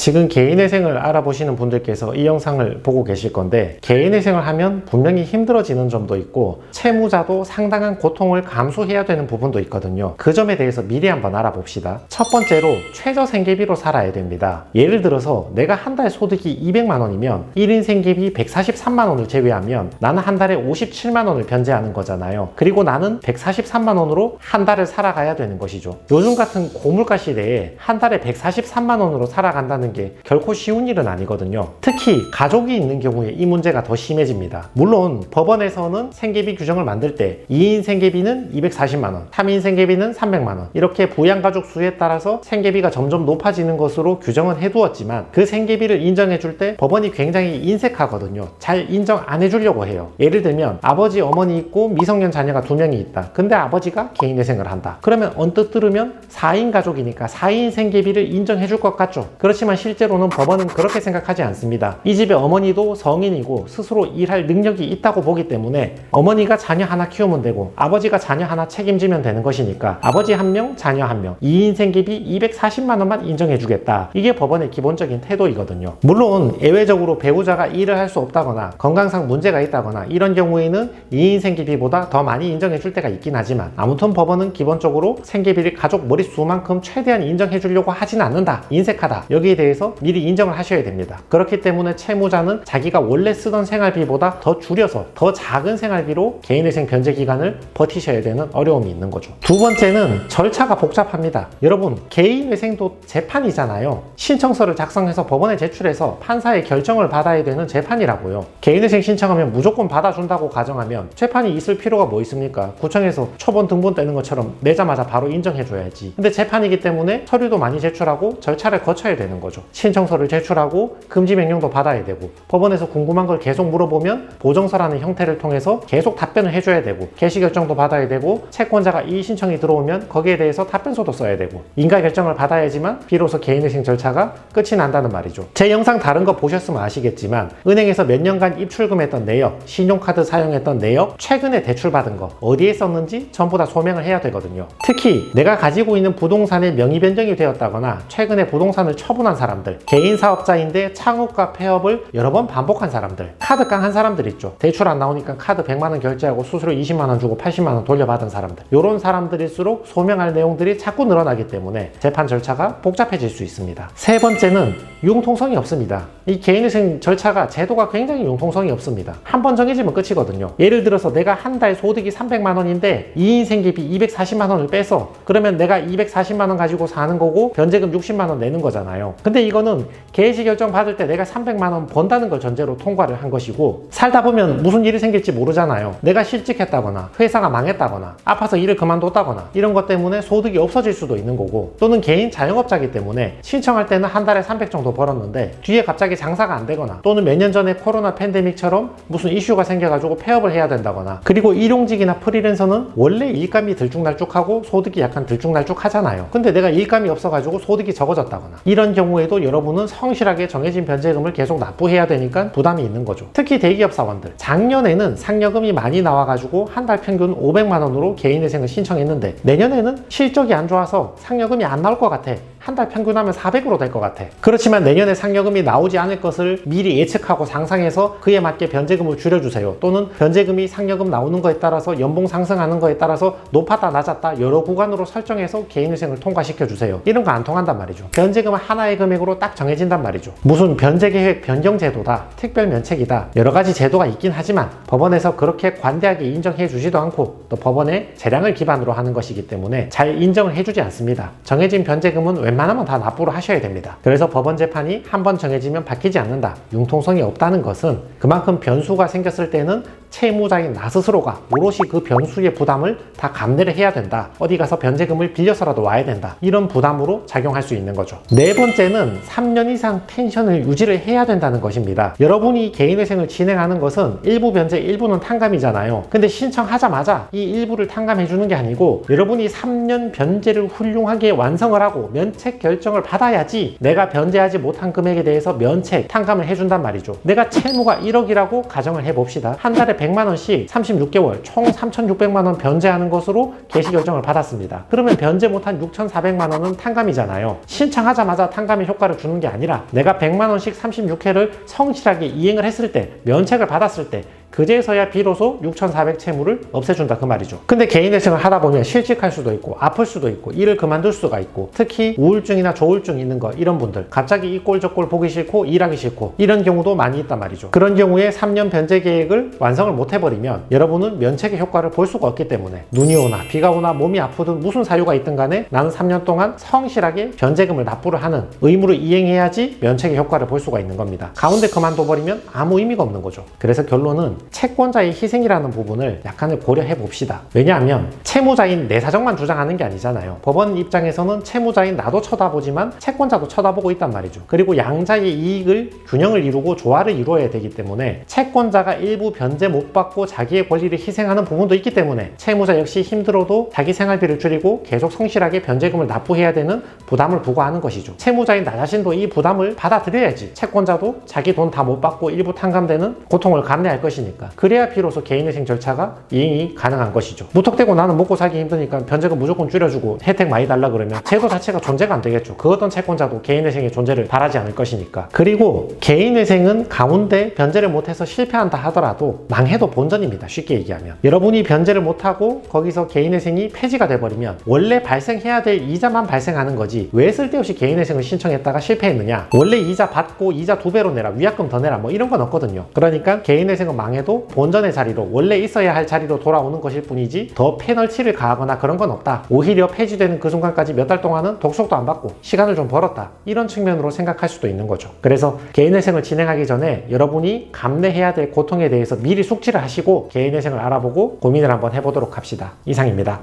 지금 개인회생을 알아보시는 분들께서 이 영상을 보고 계실 건데, 개인회생을 하면 분명히 힘들어지는 점도 있고 채무자도 상당한 고통을 감수해야 되는 부분도 있거든요. 그 점에 대해서 미리 한번 알아봅시다. 첫 번째로 최저 생계비로 살아야 됩니다. 예를 들어서 내가 한 달 소득이 200만 원이면 1인 생계비 143만 원을 제외하면 나는 한 달에 57만 원을 변제하는 거잖아요. 그리고 나는 143만 원으로 한 달을 살아가야 되는 것이죠. 요즘 같은 고물가 시대에 한 달에 143만 원으로 살아간다는 게 결코 쉬운 일은 아니거든요. 특히 가족이 있는 경우에 이 문제가 더 심해집니다. 물론 법원에서는 생계비 규정을 만들 때 2인 생계비는 240만 원, 3인 생계비는 300만 원, 이렇게 부양가족 수에 따라서 생계비가 점점 높아지는 것으로 규정은 해두었지만, 그 생계비를 인정해 줄 때 법원이 굉장히 인색하거든요. 잘 인정 안 해주려고 해요. 예를 들면 아버지, 어머니 있고 미성년 자녀가 2명이 있다. 근데 아버지가 개인회생을 한다. 그러면 언뜻 들으면 4인 가족이니까 4인 생계비를 인정해 줄 것 같죠. 그렇지만 실제로는 법원은 그렇게 생각하지 않습니다. 이 집의 어머니도 성인이고 스스로 일할 능력이 있다고 보기 때문에 어머니가 자녀 하나 키우면 되고 아버지가 자녀 하나 책임지면 되는 것이니까 아버지 1명, 자녀 1명, 2인 생계비 240만 원만 인정해 주겠다. 이게 법원의 기본적인 태도이거든요. 물론 예외적으로 배우자가 일을 할 수 없다거나 건강상 문제가 있다거나 이런 경우에는 2인 생계비보다 더 많이 인정해 줄 때가 있긴 하지만, 아무튼 법원은 기본적으로 생계비를 가족 머릿수만큼 최대한 인정해 주려고 하진 않는다, 인색하다, 여기에 대해서 미리 인정을 하셔야 됩니다. 그렇기 때문에 채무자는 자기가 원래 쓰던 생활비보다 더 줄여서 더 작은 생활비로 개인회생 변제 기간을 버티셔야 되는 어려움이 있는 거죠. 두 번째는 절차가 복잡합니다. 여러분, 개인회생도 재판이잖아요. 신청서를 작성해서 법원에 제출해서 판사의 결정을 받아야 되는 재판이라고요. 개인회생 신청하면 무조건 받아준다고 가정하면 재판이 있을 필요가 뭐 있습니까? 구청에서 초본 등본 떼는 것처럼 내자마자 바로 인정해줘야지. 근데 재판이기 때문에 서류도 많이 제출하고 절차를 거쳐야 되는 거죠. 신청서를 제출하고 금지명령도 받아야 되고, 법원에서 궁금한 걸 계속 물어보면 보정서라는 형태를 통해서 계속 답변을 해줘야 되고, 개시결정도 받아야 되고, 채권자가 이의 신청이 들어오면 거기에 대해서 답변서도 써야 되고, 인가결정을 받아야지만 비로소 개인회생 절차가 끝이 난다는 말이죠. 제 영상 다른 거 보셨으면 아시겠지만 은행에서 몇 년간 입출금했던 내역, 신용카드 사용했던 내역, 최근에 대출받은 거 어디에 썼는지 전부 다 소명을 해야 되거든요. 특히 내가 가지고 있는 부동산의 명의 변경이 되었다거나 최근에 부동산을 처분한 사람들, 개인 사업자인데 창업과 폐업을 여러 번 반복한 사람들, 카드깡 한 사람들 있죠. 대출 안 나오니까 카드 100만 원 결제하고 수수료 20만 원 주고 80만 원 돌려받은 사람들, 이런 사람들일수록 소명할 내용들이 자꾸 늘어나기 때문에 재판 절차가 복잡해질 수 있습니다. 세 번째는 융통성이 없습니다. 이 개인회생 절차가 제도가 굉장히 융통성이 없습니다. 한 번 정해지면 끝이거든요. 예를 들어서 내가 한 달 소득이 300만 원인데 2인 생계비 240만 원을 빼서, 그러면 내가 240만 원 가지고 사는 거고 변제금 60만 원 내는 거잖아요. 근데 이거는 개시 결정 받을 때 내가 300만 원 번다는 걸 전제로 통과를 한 것이고, 살다 보면 무슨 일이 생길지 모르잖아요. 내가 실직했다거나 회사가 망했다거나 아파서 일을 그만뒀다거나 이런 것 때문에 소득이 없어질 수도 있는 거고, 또는 개인 자영업자이기 때문에 신청할 때는 한 달에 300 정도 벌었는데 뒤에 갑자기 장사가 안 되거나, 또는 몇 년 전에 코로나 팬데믹처럼 무슨 이슈가 생겨가지고 폐업을 해야 된다거나, 그리고 일용직이나 프리랜서는 원래 일감이 들쭉날쭉하고 소득이 약간 들쭉날쭉하잖아요. 근데 내가 일감이 없어가지고 소득이 적어졌다거나, 이런 경우에도 여러분은 성실하게 정해진 변제금을 계속 납부해야 되니까 부담이 있는 거죠. 특히 대기업 사원들, 작년에는 상여금이 많이 나와가지고 한 달 평균 500만 원으로 개인회생을 신청했는데 내년에는 실적이 안 좋아서 상여금이 안 나올 것 같아. 한 달 평균하면 400으로 될 것 같아. 그렇지만 내년에 상여금이 나오지 않을 것을 미리 예측하고 상상해서 그에 맞게 변제금을 줄여주세요. 또는 변제금이 상여금 나오는 거에 따라서 연봉 상승하는 거에 따라서 높았다 낮았다 여러 구간으로 설정해서 개인회생을 통과시켜주세요. 이런 거 안 통한단 말이죠. 변제금은 하나의 금액으로 딱 정해진단 말이죠. 무슨 변제계획 변경제도다, 특별면책이다, 여러 가지 제도가 있긴 하지만 법원에서 그렇게 관대하게 인정해 주지도 않고, 또 법원의 재량을 기반으로 하는 것이기 때문에 잘 인정을 해주지 않습니다. 정해진 변제금은 웬만하면 다 납부를 하셔야 됩니다. 그래서 법원 재판이 한 번 정해지면 바뀌지 않는다, 융통성이 없다는 것은 그만큼 변수가 생겼을 때는 채무자인 나 스스로가 오롯이 그 변수의 부담을 다 감내를 해야 된다. 어디 가서 변제금을 빌려서라도 와야 된다. 이런 부담으로 작용할 수 있는 거죠. 네 번째는 3년 이상 펜션을 유지를 해야 된다는 것입니다. 여러분이 개인회생을 진행하는 것은 일부 변제, 일부는 탕감이잖아요. 근데 신청하자마자 이 일부를 탕감해 주는 게 아니고, 여러분이 3년 변제를 훌륭하게 완성을 하고 면책 결정을 받아야지 내가 변제하지 못한 금액에 대해서 면책, 탕감을 해준단 말이죠. 내가 채무가 1억이라고 가정을 해봅시다. 한 달에 달에 100만 원씩 36개월 총 3,600만 원 변제하는 것으로 개시 결정을 받았습니다. 그러면 변제 못한 6,400만 원은 탕감이잖아요. 신청하자마자 탕감의 효과를 주는 게 아니라 내가 100만 원씩 36회를 성실하게 이행을 했을 때, 면책을 받았을 때 그제서야 비로소 6,400 채무를 없애준다 그 말이죠. 근데 개인회생을 하다 보면 실직할 수도 있고 아플 수도 있고 일을 그만둘 수가 있고, 특히 우울증이나 조울증 있는 거 이런 분들 갑자기 이 꼴 저 꼴 보기 싫고 일하기 싫고 이런 경우도 많이 있단 말이죠. 그런 경우에 3년 변제 계획을 완성을 못 해버리면 여러분은 면책의 효과를 볼 수가 없기 때문에 눈이 오나 비가 오나 몸이 아프든 무슨 사유가 있든 간에 나는 3년 동안 성실하게 변제금을 납부를 하는 의무를 이행해야지 면책의 효과를 볼 수가 있는 겁니다. 가운데 그만둬버리면 아무 의미가 없는 거죠. 그래서 결론은 채권자의 희생이라는 부분을 약간을 고려해 봅시다. 왜냐하면 채무자인 내 사정만 주장하는 게 아니잖아요. 법원 입장에서는 채무자인 나도 쳐다보지만 채권자도 쳐다보고 있단 말이죠. 그리고 양자의 이익을 균형을 이루고 조화를 이루어야 되기 때문에 채권자가 일부 변제 못 받고 자기의 권리를 희생하는 부분도 있기 때문에 채무자 역시 힘들어도 자기 생활비를 줄이고 계속 성실하게 변제금을 납부해야 되는 부담을 부과하는 것이죠. 채무자인 나 자신도 이 부담을 받아들여야지 채권자도 자기 돈 다 못 받고 일부 탕감되는 고통을 감내할 것이니까. 그래야 비로소 개인회생 절차가 이행이 가능한 것이죠. 무턱대고 나는 먹고 살기 힘드니까 변제금 무조건 줄여주고 혜택 많이 달라 그러면 제도 자체가 존재가 안 되겠죠. 그 어떤 채권자도 개인회생의 존재를 바라지 않을 것이니까. 그리고 개인회생은 가운데 변제를 못해서 실패한다 하더라도 망해도 본전입니다. 쉽게 얘기하면. 여러분이 변제를 못하고 거기서 개인회생이 폐지가 돼버리면 원래 발생해야 될 이자만 발생하는 거지 왜 쓸데없이 개인회생을 신청했다가 실패했느냐, 원래 이자 받고 이자 2배로 내라, 위약금 더 내라 뭐 이런 건 없거든요. 그러니까 개인회생은 망해도 본전의 자리로, 원래 있어야 할 자리로 돌아오는 것일 뿐이지 더 페널티를 가하거나 그런 건 없다. 오히려 폐지되는 그 순간까지 몇 달 동안은 독속도 안 받고 시간을 좀 벌었다. 이런 측면으로 생각할 수도 있는 거죠. 그래서 개인회생을 진행하기 전에 여러분이 감내해야 될 고통에 대해서 미리 숙지를 하시고 개인회생을 알아보고 고민을 한번 해보도록 합시다. 이상입니다.